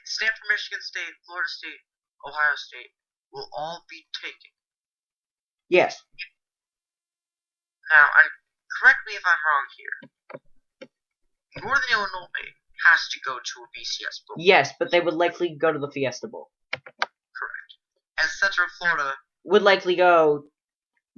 Stanford, Michigan State, Florida State, Ohio State will all be taken. Yes. Now, correct me if I'm wrong here. Northern Illinois has to go to a BCS bowl. Yes, but they would likely go to the Fiesta Bowl. Correct. And Central Florida would likely go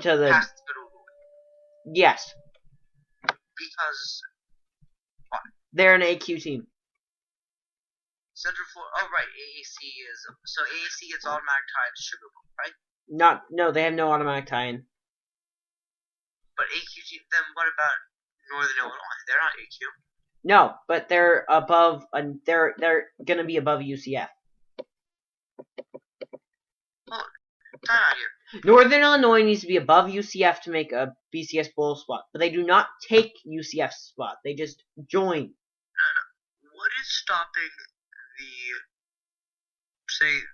to the. Has to go to Illinois. Yes. Because what? They're an AQ team. Central Florida. Oh right, AAC is so AAC gets automatic tie to Sugar Bowl, right? No, they have no automatic tie-in. But AQ team. Then what about Northern Illinois? They're not AQ. No, but they're above. They're gonna be above UCF. Well, time out here. Northern Illinois needs to be above UCF to make a BCS bowl spot, but they do not take UCF's spot. They just join. No. What is stopping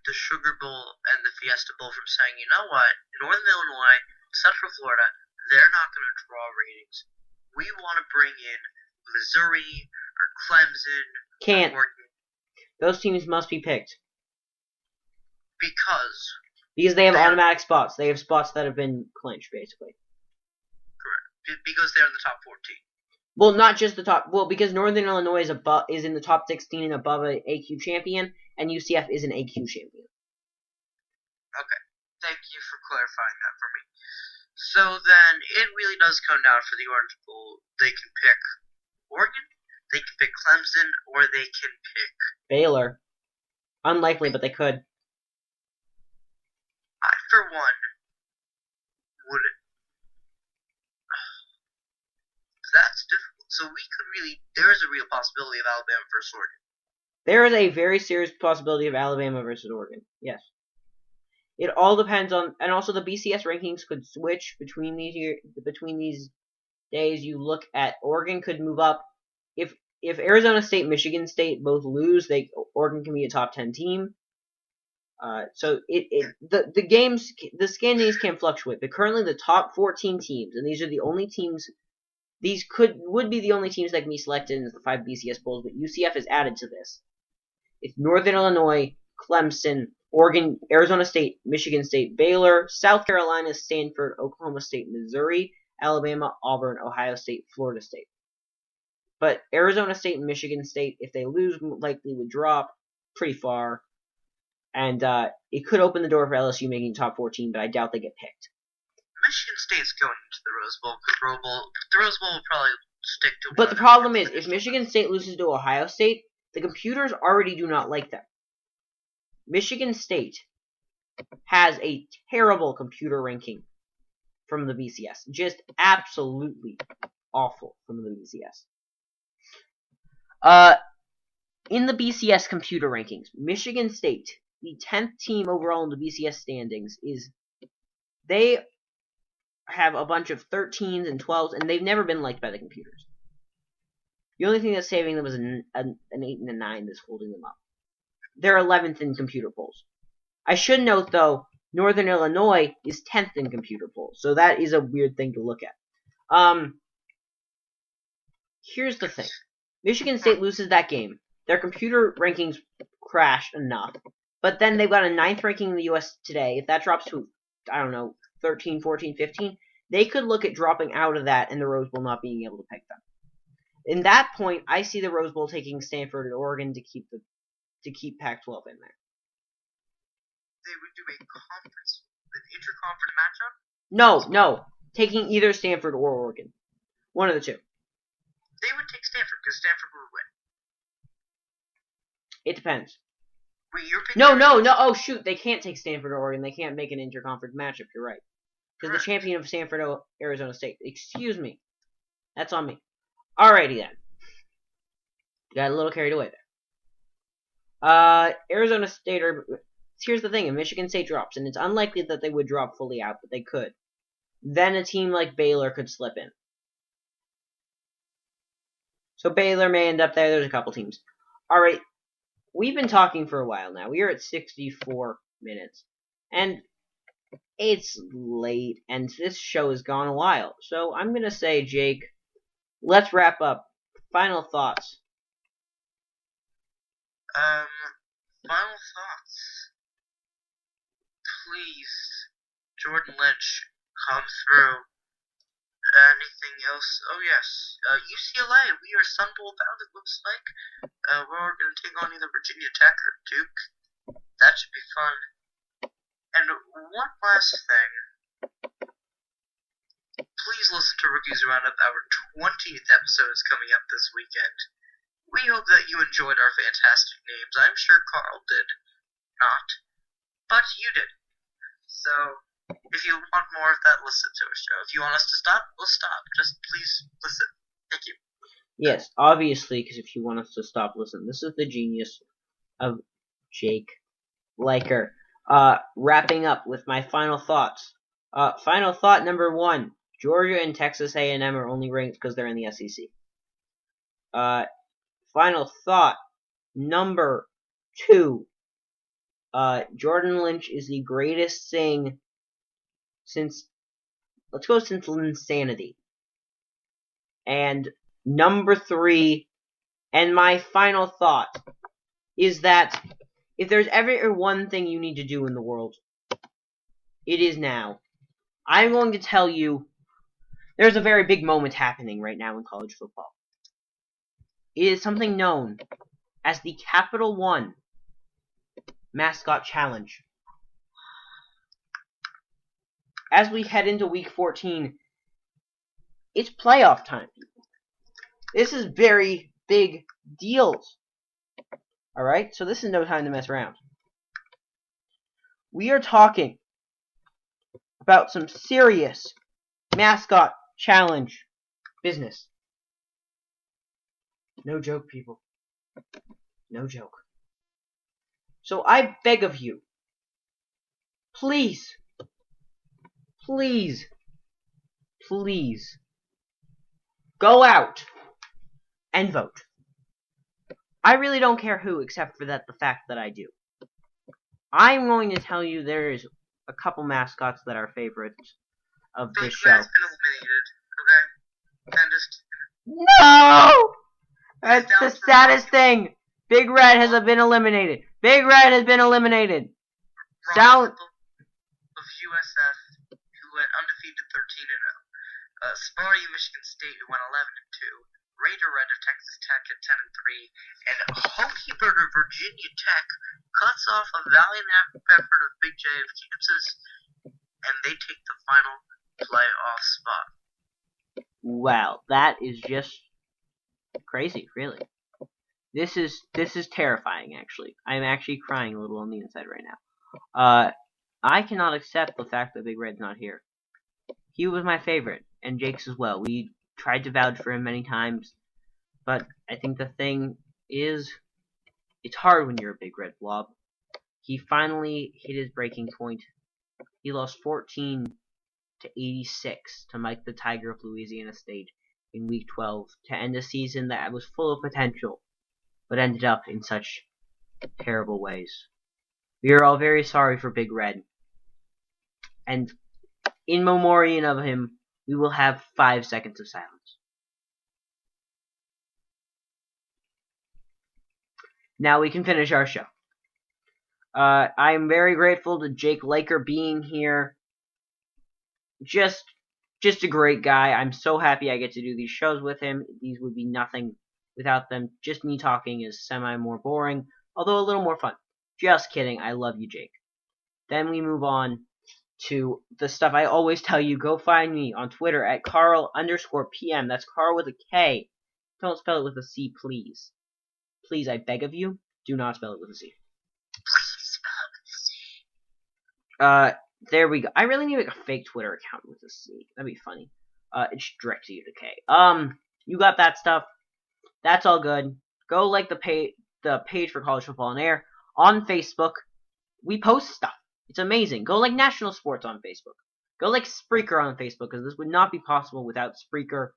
the Sugar Bowl and the Fiesta Bowl from saying, you know what, Northern Illinois, Central Florida, they're not going to draw ratings. We want to bring in Missouri or Clemson. Can't. Those teams must be picked. Because they have automatic spots. They have spots that have been clinched, basically. Correct. Because they're in the top 14. Well, not just the top. Well, because Northern Illinois is in the top 16 and above an AQ champion, and UCF is an AQ champion. Okay. Thank you for clarifying that for me. So then, it really does come down for the Orange Bowl. They can pick Oregon, they can pick Clemson, or they can pick Baylor. Unlikely, but they could. I, for one, would. That's difficult. So we could really. There is a real possibility of Alabama versus Oregon. There is a very serious possibility of Alabama versus Oregon. Yes. It all depends on, and also the BCS rankings could switch between these days. You look at Oregon could move up if Arizona State, Michigan State both lose. Oregon can be a top 10 team. So the standings can fluctuate. But currently the top 14 teams, and these are the only teams. These would be the only teams that can be selected in the 5 BCS bowls, but UCF is added to this. It's Northern Illinois, Clemson, Oregon, Arizona State, Michigan State, Baylor, South Carolina, Stanford, Oklahoma State, Missouri, Alabama, Auburn, Ohio State, Florida State. But Arizona State and Michigan State, if they lose, likely would drop pretty far. And it could open the door for LSU making top 14, but I doubt they get picked. Michigan State's going into the Rose Bowl because the Rose Bowl will probably stick to. But the problem is, if Michigan State loses to Ohio State, the computers already do not like them. Michigan State has a terrible computer ranking from the BCS. Just absolutely awful from the BCS. In the BCS computer rankings, Michigan State, the 10th team overall in the BCS standings, they have a bunch of 13s and 12s, and they've never been liked by the computers. The only thing that's saving them is an 8 and a 9 that's holding them up. They're 11th in computer polls. I should note, though, Northern Illinois is 10th in computer polls, so that is a weird thing to look at. Here's the thing. Michigan State loses that game. Their computer rankings crashed enough. But then they've got a 9th ranking in the US today. If that drops to, 13, 14, 15, they could look at dropping out of that and the Rose Bowl not being able to pick them. In that point, I see the Rose Bowl taking Stanford and Oregon to keep Pac-12 in there. They would do an interconference matchup? No. Taking either Stanford or Oregon. One of the two. They would take Stanford because Stanford would win. It depends. Wait, you're picking No. Oh, shoot. They can't take Stanford or Oregon. They can't make an interconference matchup. You're right. Because the champion of Stanford, Arizona State. Excuse me. That's on me. Alrighty then. Got a little carried away there. Arizona State here's the thing, if Michigan State drops, and it's unlikely that they would drop fully out, but they could, then a team like Baylor could slip in. So Baylor may end up there. There's a couple teams. Alright, we've been talking for a while now. We are at 64 minutes. And it's late, and this show has gone a while. So I'm going to say, Jake, let's wrap up. Final thoughts. Um, final thoughts. Please, Jordan Lynch, come through. Anything else? Oh yes, UCLA. We are Sun Bowl bound. It looks like. We're going to take on either Virginia Tech or Duke. That should be fun. And one last thing. Please listen to Rookies Roundup. Our 20th episode is coming up this weekend. We hope that you enjoyed our fantastic names. I'm sure Carl did not, but you did. So, if you want more of that, listen to our show. If you want us to stop, we'll stop. Just please listen. Thank you. Yes, obviously, because if you want us to stop, listen. This is the genius of Jake Liker. Wrapping up with my final thoughts. Final thought number 1. Georgia and Texas A&M are only ranked because they're in the SEC. Final thought number 2. Jordan Lynch is the greatest thing since Insanity. And number 3, and my final thought, is that if there's ever one thing you need to do in the world, it is now. I'm going to tell you, there's a very big moment happening right now in college football. It is something known as the Capital One Mascot Challenge. As we head into Week 14, it's playoff time. This is very big deals. Alright, so this is no time to mess around. We are talking about some serious mascot challenge business. No joke, people. No joke. So I beg of you, please, go out and vote. I really don't care who, except for the fact that I do. I'm going to tell you there's a couple mascots that are favorites of this show. Big Red's been eliminated, okay? No! That's the saddest thing! Big Red has been eliminated. Big Red has been eliminated. Sound of USF, who went undefeated 13-0. Sparty, Michigan State, who went 11-2. Raider Red of Texas Tech at 10-3, and Hokie Bird of Virginia Tech cuts off a valiant effort of Big J of Kansas, and they take the final playoff spot. Wow, that is just crazy, really. This is terrifying, actually. I'm actually crying a little on the inside right now. I cannot accept the fact that Big Red's not here. He was my favorite, and Jake's as well. We tried to vouch for him many times, but I think the thing is, it's hard when you're a Big Red blob. He finally hit his breaking point. He lost 14-86 to Mike the Tiger of Louisiana State in Week 12 to end a season that was full of potential, but ended up in such terrible ways. We are all very sorry for Big Red, and in memoriam of him, we will have 5 seconds of silence. Now we can finish our show. I'm very grateful to Jake Laker being here. Just a great guy. I'm so happy I get to do these shows with him. These would be nothing without them. Just me talking is more boring, although a little more fun. Just kidding. I love you, Jake. Then we move on to the stuff I always tell you. Go find me on Twitter at Carl_PM. That's Carl with a K. Don't spell it with a C, please. Please, I beg of you, do not spell it with a C. There we go. I really need like a fake Twitter account with a C. That'd be funny. It's direct to you to K. You got that stuff. That's all good. Go like the page for College Football on Air on Facebook. We post stuff. It's amazing. Go like National Sports on Facebook. Go like Spreaker on Facebook, because this would not be possible without Spreaker.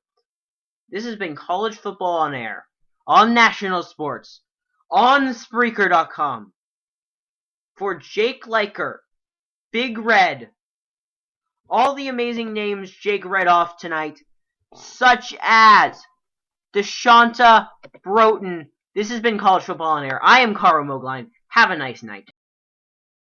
This has been College Football on Air on National Sports on Spreaker.com. For Jake Liker, Big Red, all the amazing names Jake read off tonight, such as Deshonta Broughton, This has been College Football on Air. I am Caro Mogline. Have a nice night.